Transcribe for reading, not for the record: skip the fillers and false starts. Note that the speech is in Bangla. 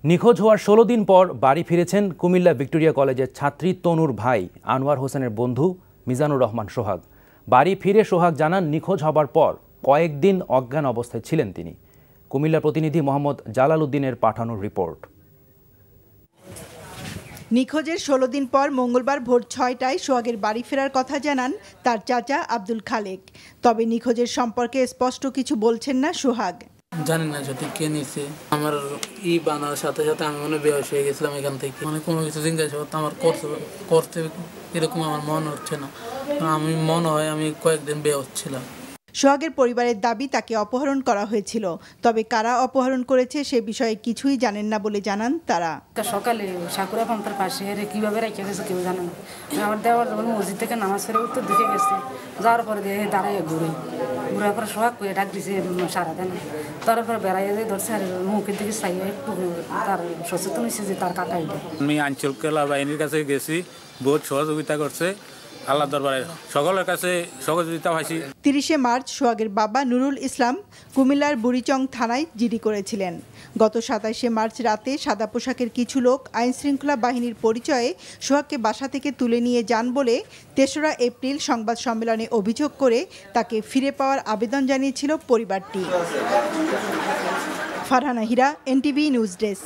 নিখোঁজ হওয়ার ১৬ দিন পর বাড়ি ফিরেছেন কুমিল্লা ভিক্টোরিয়া কলেজের ছাত্রী তনুর ভাই আনোয়ার হোসেনের বন্ধু মিজানুর রহমান সোহাগ। বাড়ি ফিরে সোহাগ জানান, নিখোঁজ হবার পর কয়েকদিন অজ্ঞান অবস্থায় ছিলেন তিনি। কুমিল্লা প্রতিনিধি মোহাম্মদ জালাল উদ্দিনের পাঠানো রিপোর্ট। নিখোঁজের ১৬ দিন পর মঙ্গলবার ভোর ৬টায় সোহাগের বাড়ি ফেরার কথা জানান তার চাচা আব্দুল খালেক। তবে নিখোঁজের সম্পর্কে স্পষ্ট কিছু বলছেন না সোহাগ। জানি না যদি কে নিছে। আমার বানার সাথে সাথে আমি মনে বেহোশ হয়ে গেছিলাম এখান থেকে। কোনো কিছু জিজ্ঞাসা করতে আমার করতে এরকম আমার মনে হচ্ছে না। আমি মনে হয় আমি কয়েকদিন বেহোশ ছিলাম। সোহাগের পরিবারের দাবি তাকে অপহরণ করা হয়েছিল, তবে কারা অপহরণ করেছে সে বিষয়ে কিছুই জানেন না বলে জানান তারা। সকালে সাকুরা পাম্পের পাশে কিভাবে রেখে গেছে কেউ জানে না। আমার দেওয়ার যখন মসজিদ থেকে নামাজ পড়ে উত্তর দিকে গেছে, যাওয়ার পরে দিয়ে দাঁড়াইয়া ঘুরার পরে সোহাগ করে ডাক দিছে সারা দেন। তারপরে বেড়াইয়া দিয়ে ধরছে আর মুখের দিকে চাই একটু তার সচেতন হয়েছে যে তার কাকা এটা। আমি আঞ্চল কেলা বাহিনীর কাছে গেছি, বহুত সহযোগিতা করছে। আল্লাহ দরবারে সকলের কাছে সহযোগিতা পাইছি। ৩০শে মার্চ সোহাগের বাবা নুরুল ইসলাম কুমিল্লার বুড়িচং থানায় জিডি করেছিলেন। গত ২৭শে মার্চ রাতে সাদা পোশাকের কিছু লোক আইনশৃঙ্খলা বাহিনীর পরিচয়ে সোহাগকে বাসা থেকে তুলে নিয়ে যান বলে ৩রা এপ্রিল সংবাদ সম্মেলনে অভিযোগ করে তাকে ফিরে পাওয়ার আবেদন জানিয়েছিল পরিবারটি। ফারহানা হীরা, এনটিভি নিউজ ডেস্ক।